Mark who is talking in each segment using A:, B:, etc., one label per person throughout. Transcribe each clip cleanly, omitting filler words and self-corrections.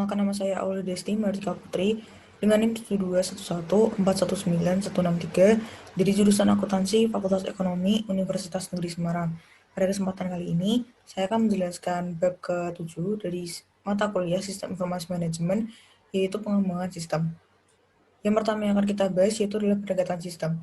A: Perkenalkan, nama saya Aulia Desti Mardika Putri dengan NIM 7211419163 dari jurusan Akuntansi Fakultas Ekonomi Universitas Negeri Semarang. Pada kesempatan kali ini, saya akan menjelaskan bab ke-7 dari mata kuliah Sistem Informasi Manajemen, yaitu pengembangan sistem. Yang pertama yang akan kita bahas yaitu adalah pendekatan sistem.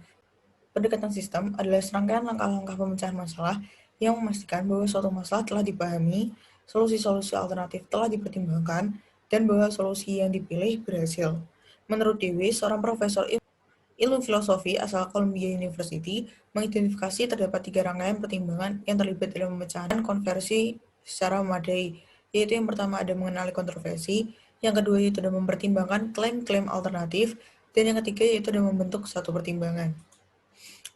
A: Pendekatan sistem adalah serangkaian langkah-langkah pemecahan masalah yang memastikan bahwa suatu masalah telah dipahami, solusi-solusi alternatif telah dipertimbangkan, dan bahwa solusi yang dipilih berhasil. Menurut Dewi, seorang profesor ilmu filosofi asal Columbia University, mengidentifikasi terdapat 3 rangkaian pertimbangan yang terlibat dalam pemecahan konversi secara memadai, yaitu yang pertama ada mengenali kontroversi, yang kedua yaitu ada mempertimbangkan klaim-klaim alternatif, dan yang ketiga yaitu ada membentuk satu pertimbangan.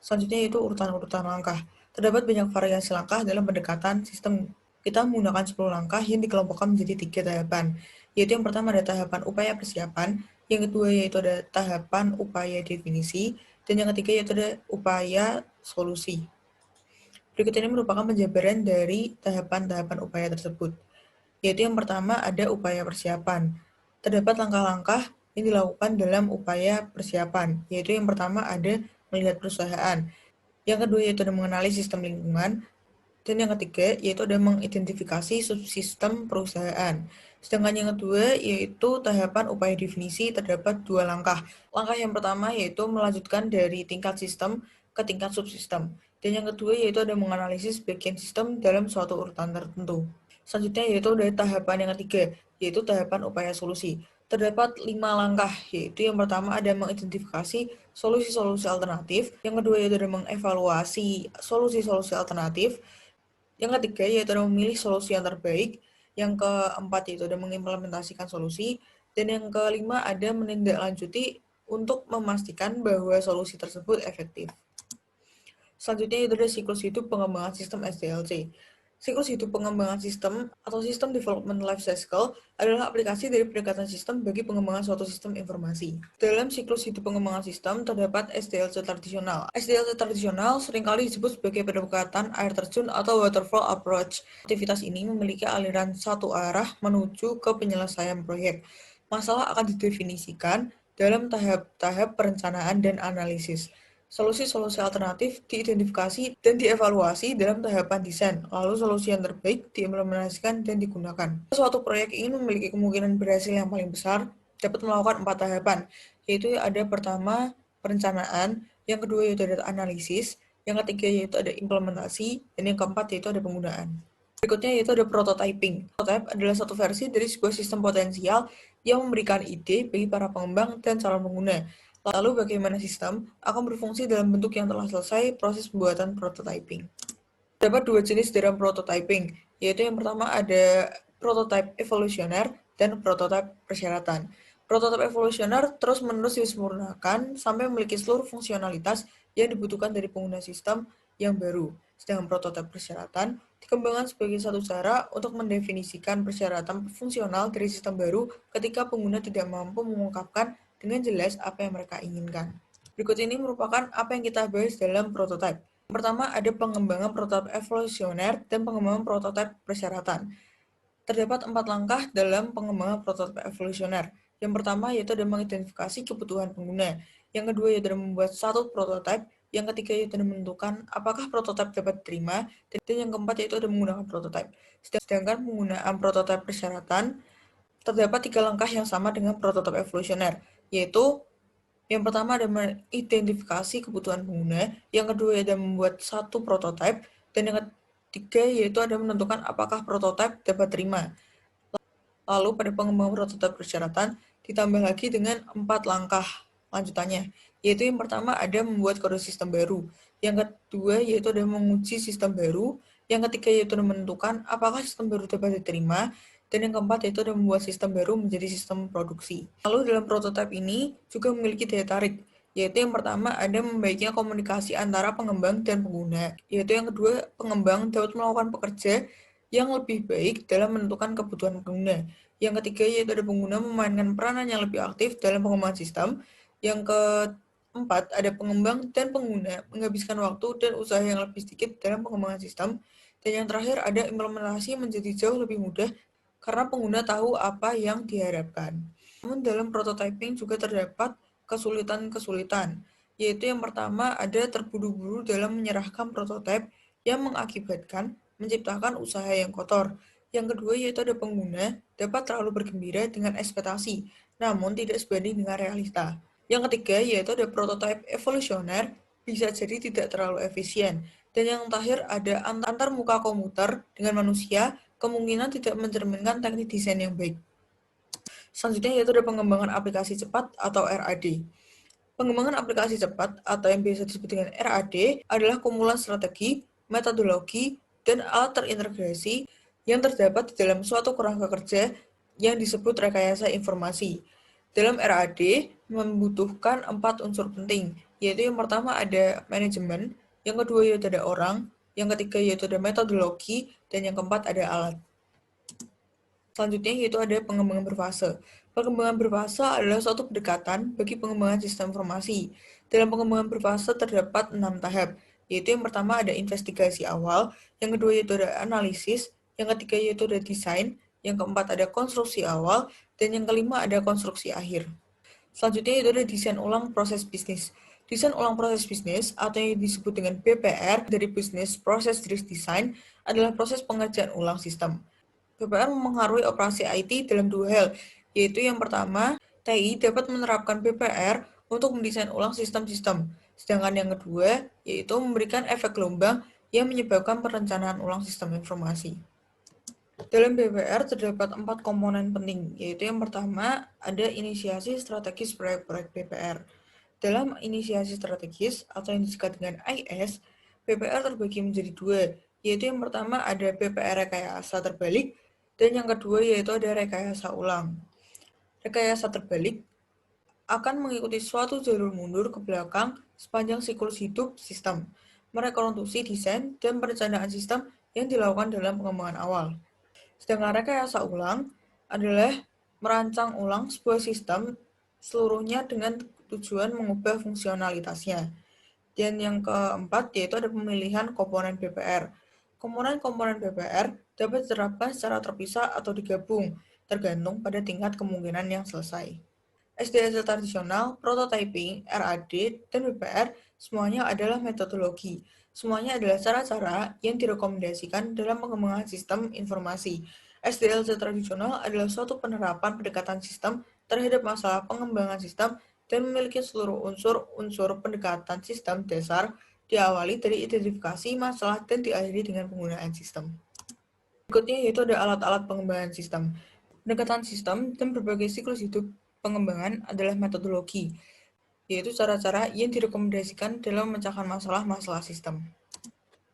A: Selanjutnya yaitu urutan-urutan langkah. Terdapat banyak variasi langkah dalam pendekatan sistem. Kita menggunakan 10 langkah yang dikelompokkan menjadi 3 tahapan, yaitu yang pertama ada tahapan upaya persiapan, yang kedua yaitu ada tahapan upaya definisi, dan yang ketiga yaitu ada upaya solusi. Berikut ini merupakan penjabaran dari tahapan-tahapan upaya tersebut, yaitu yang pertama ada upaya persiapan. Terdapat langkah-langkah yang dilakukan dalam upaya persiapan, yaitu yang pertama ada melihat perusahaan, yang kedua yaitu ada mengenali sistem lingkungan, dan yang ketiga yaitu ada mengidentifikasi subsistem perusahaan. Sedangkan yang kedua yaitu tahapan upaya definisi terdapat 2 langkah. Langkah yang pertama yaitu melanjutkan dari tingkat sistem ke tingkat subsistem. Dan yang kedua yaitu ada menganalisis bagian sistem dalam suatu urutan tertentu. Selanjutnya yaitu dari tahapan yang ketiga, yaitu tahapan upaya solusi. Terdapat 5 langkah, yaitu yang pertama ada mengidentifikasi solusi-solusi alternatif, yang kedua yaitu ada mengevaluasi solusi-solusi alternatif, yang ketiga yaitu ada memilih solusi yang terbaik, yang keempat yaitu ada mengimplementasikan solusi, dan yang kelima ada menindaklanjuti untuk memastikan bahwa solusi tersebut efektif. Selanjutnya itu adalah siklus hidup pengembangan sistem SDLC. Siklus hidup pengembangan sistem atau System Development Life Cycle adalah aplikasi dari pendekatan sistem bagi pengembangan suatu sistem informasi. Dalam siklus hidup pengembangan sistem terdapat SDLC tradisional. SDLC tradisional seringkali disebut sebagai pendekatan air terjun atau waterfall approach. Aktivitas ini memiliki aliran satu arah menuju ke penyelesaian proyek. Masalah akan didefinisikan dalam tahap-tahap perencanaan dan analisis. Solusi-solusi alternatif diidentifikasi dan dievaluasi dalam tahapan desain, lalu solusi yang terbaik diimplementasikan dan digunakan. Suatu proyek ingin memiliki kemungkinan berhasil yang paling besar, dapat melakukan 4 tahapan, yaitu ada pertama perencanaan, yang kedua yaitu ada analisis, yang ketiga yaitu ada implementasi, dan yang keempat yaitu ada penggunaan. Berikutnya yaitu ada prototyping. Prototype adalah satu versi dari sebuah sistem potensial yang memberikan ide bagi para pengembang dan calon pengguna. Lalu bagaimana sistem akan berfungsi dalam bentuk yang telah selesai proses pembuatan prototyping. Terdapat 2 jenis dalam prototyping, yaitu yang pertama ada prototype evolusioner dan prototype persyaratan. Prototype evolusioner terus-menerus disempurnakan sampai memiliki seluruh fungsionalitas yang dibutuhkan dari pengguna sistem yang baru. Sedangkan prototipe persyaratan dikembangkan sebagai satu cara untuk mendefinisikan persyaratan fungsional dari sistem baru ketika pengguna tidak mampu mengungkapkan dengan jelas apa yang mereka inginkan. Berikut ini merupakan apa yang kita bahas dalam prototipe. Yang pertama ada pengembangan prototipe evolusioner dan pengembangan prototipe persyaratan. Terdapat 4 langkah dalam pengembangan prototipe evolusioner. Yang pertama yaitu ada mengidentifikasi kebutuhan pengguna. Yang kedua yaitu ada membuat satu prototipe. Yang ketiga yaitu ada menentukan apakah prototipe dapat diterima. Dan yang keempat yaitu ada menggunakan prototipe. Sedangkan penggunaan prototipe persyaratan terdapat 3 langkah yang sama dengan prototipe evolusioner, yaitu yang pertama ada mengidentifikasi kebutuhan pengguna, yang kedua ada membuat satu prototipe, dan yang ketiga yaitu ada menentukan apakah prototipe dapat terima. Lalu pada pengembangan prototipe persyaratan ditambah lagi dengan 4 langkah lanjutannya, yaitu yang pertama ada membuat kode sistem baru, yang kedua yaitu ada menguji sistem baru, yang ketiga yaitu ada menentukan apakah sistem baru dapat diterima, dan yang keempat yaitu ada membuat sistem baru menjadi sistem produksi. Lalu dalam prototipe ini juga memiliki daya tarik, yaitu yang pertama ada membaiknya komunikasi antara pengembang dan pengguna, yaitu yang kedua pengembang dapat melakukan pekerja yang lebih baik dalam menentukan kebutuhan pengguna. Yang ketiga yaitu ada pengguna memainkan peranan yang lebih aktif dalam pengembangan sistem. Yang keempat ada pengembang dan pengguna menghabiskan waktu dan usaha yang lebih sedikit dalam pengembangan sistem. Dan yang terakhir ada implementasi menjadi jauh lebih mudah karena pengguna tahu apa yang diharapkan. Namun dalam prototyping juga terdapat kesulitan-kesulitan, yaitu yang pertama ada terburu-buru dalam menyerahkan prototipe yang mengakibatkan menciptakan usaha yang kotor. Yang kedua yaitu ada pengguna dapat terlalu bergembira dengan ekspektasi, namun tidak sebanding dengan realita. Yang ketiga yaitu ada prototipe evolusioner, bisa jadi tidak terlalu efisien. Dan yang terakhir ada antar muka komputer dengan manusia, kemungkinan tidak mencerminkan teknik desain yang baik. Selanjutnya yaitu ada pengembangan aplikasi cepat atau RAD. Pengembangan aplikasi cepat atau yang biasa disebut dengan RAD adalah kumpulan strategi, metodologi, dan alat terintegrasi yang terdapat di dalam suatu kerangka kerja yang disebut rekayasa informasi. Dalam RAD membutuhkan 4 unsur penting, yaitu yang pertama ada manajemen, yang kedua yaitu ada orang, yang ketiga yaitu ada metodologi, dan yang keempat ada alat. Selanjutnya yaitu ada pengembangan berfase. Pengembangan berfase adalah suatu pendekatan bagi pengembangan sistem informasi. Dalam pengembangan berfase terdapat 6 tahap, yaitu yang pertama ada investigasi awal, yang kedua yaitu ada analisis, yang ketiga yaitu ada desain, yang keempat ada konstruksi awal, dan yang kelima ada konstruksi akhir. Selanjutnya yaitu ada desain ulang proses bisnis. Desain ulang proses bisnis atau yang disebut dengan BPR dari Business Process Design adalah proses pengerjaan ulang sistem. BPR mempengaruhi operasi IT dalam dua hal, yaitu yang pertama, TI dapat menerapkan BPR untuk mendesain ulang sistem-sistem, sedangkan yang kedua, yaitu memberikan efek gelombang yang menyebabkan perencanaan ulang sistem informasi. Dalam BPR terdapat 4 komponen penting, yaitu yang pertama, ada inisiasi strategis proyek-proyek BPR. Dalam inisiasi strategis, atau yang disingkat dengan IS, BPR terbagi menjadi dua, yaitu yang pertama ada BPR rekayasa terbalik, dan yang kedua yaitu ada rekayasa ulang. Rekayasa terbalik akan mengikuti suatu jalur mundur ke belakang sepanjang siklus hidup sistem, merekonstruksi desain dan perencanaan sistem yang dilakukan dalam pengembangan awal. Sedangkan rekayasa ulang adalah merancang ulang sebuah sistem seluruhnya dengan tujuan mengubah fungsionalitasnya. Dan yang keempat yaitu ada pemilihan komponen BPR. Komponen-komponen BPR dapat diterapkan secara terpisah atau digabung, tergantung pada tingkat kemungkinan yang selesai. SDLC tradisional, prototyping, RAD, dan BPR semuanya adalah metodologi. Semuanya adalah cara-cara yang direkomendasikan dalam pengembangan sistem informasi. SDLC tradisional adalah suatu penerapan pendekatan sistem terhadap masalah pengembangan sistem dan memiliki seluruh unsur-unsur pendekatan sistem dasar diawali dari identifikasi masalah dan diakhiri dengan penggunaan sistem. Berikutnya yaitu ada alat-alat pengembangan sistem. Pendekatan sistem dan berbagai siklus hidup pengembangan adalah metodologi, yaitu cara-cara yang direkomendasikan dalam memecahkan masalah-masalah sistem.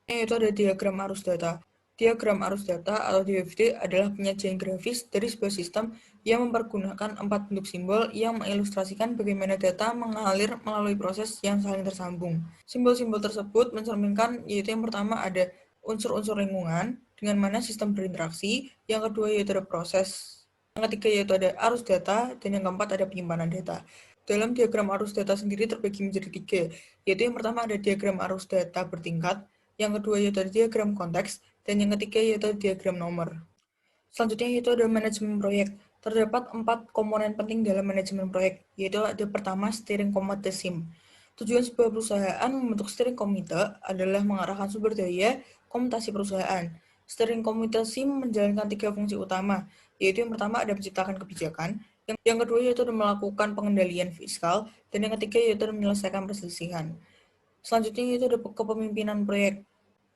A: Yaitu ada diagram arus data. Diagram arus data atau DFD adalah penyajian grafis dari sebuah sistem yang mempergunakan 4 bentuk simbol yang mengilustrasikan bagaimana data mengalir melalui proses yang saling tersambung. Simbol-simbol tersebut mencerminkan yaitu yang pertama ada unsur-unsur lingkungan dengan mana sistem berinteraksi, yang kedua yaitu ada proses, yang ketiga yaitu ada arus data, dan yang keempat ada penyimpanan data. Dalam diagram arus data sendiri terbagi menjadi 3, yaitu yang pertama ada diagram arus data bertingkat, yang kedua yaitu ada diagram konteks, dan yang ketiga yaitu diagram nomor. Selanjutnya yaitu ada manajemen proyek. Terdapat 4 komponen penting dalam manajemen proyek, yaitu ada pertama steering committee SIM. Tujuan sebuah perusahaan membentuk steering committee adalah mengarahkan sumber daya komutasi perusahaan. Steering committee SIM menjalankan 3 fungsi utama, yaitu yang pertama ada menciptakan kebijakan, yang kedua yaitu melakukan pengendalian fiskal, dan yang ketiga yaitu menyelesaikan perselisihan. Selanjutnya yaitu ada kepemimpinan proyek.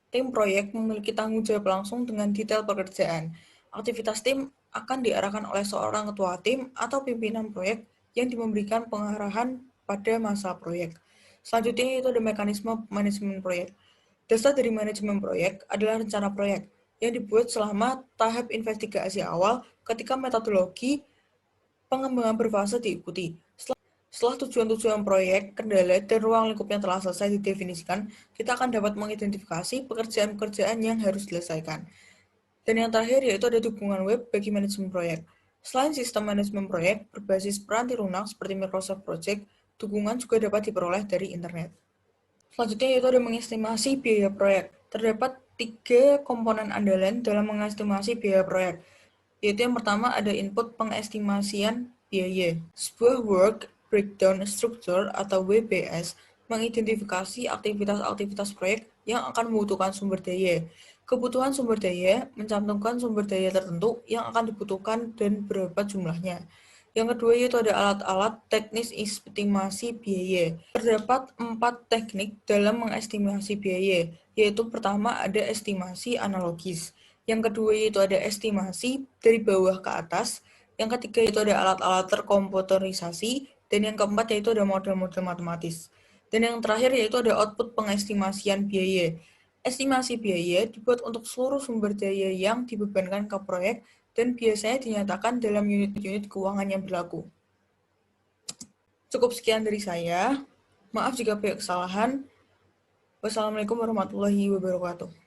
A: Tim proyek memiliki tanggung jawab langsung dengan detail pekerjaan. Aktivitas tim akan diarahkan oleh seorang ketua tim atau pimpinan proyek yang memberikan pengarahan pada masa proyek. Selanjutnya itu ada mekanisme manajemen proyek. Dasar dari manajemen proyek adalah rencana proyek yang dibuat selama tahap investigasi awal ketika metodologi pengembangan berfase diikuti. Setelah tujuan-tujuan proyek, kendala, dan ruang lingkupnya telah selesai didefinisikan, kita akan dapat mengidentifikasi pekerjaan-pekerjaan yang harus diselesaikan. Dan yang terakhir yaitu ada dukungan web bagi manajemen proyek. Selain sistem manajemen proyek berbasis peranti lunak seperti Microsoft Project, dukungan juga dapat diperoleh dari internet. Selanjutnya yaitu ada mengestimasi biaya proyek. Terdapat 3 komponen andalan dalam mengestimasi biaya proyek. yaitu yang pertama ada input pengestimasian biaya. Sebuah work breakdown structure atau WBS mengidentifikasi aktivitas-aktivitas proyek yang akan membutuhkan sumber daya. Kebutuhan sumber daya mencantumkan sumber daya tertentu yang akan dibutuhkan dan berapa jumlahnya. Yang kedua yaitu ada alat-alat teknis estimasi biaya. Terdapat 4 teknik dalam mengestimasi biaya, yaitu pertama ada estimasi analogis. Yang kedua yaitu ada estimasi dari bawah ke atas. Yang ketiga yaitu ada alat-alat terkomputerisasi. Dan yang keempat yaitu ada model-model matematis. Dan yang terakhir yaitu ada output pengestimasian biaya. Estimasi biaya dibuat untuk seluruh sumber daya yang dibebankan ke proyek dan biasanya dinyatakan dalam unit-unit keuangan yang berlaku. Cukup sekian dari saya. Maaf jika banyak kesalahan. Wassalamualaikum warahmatullahi wabarakatuh.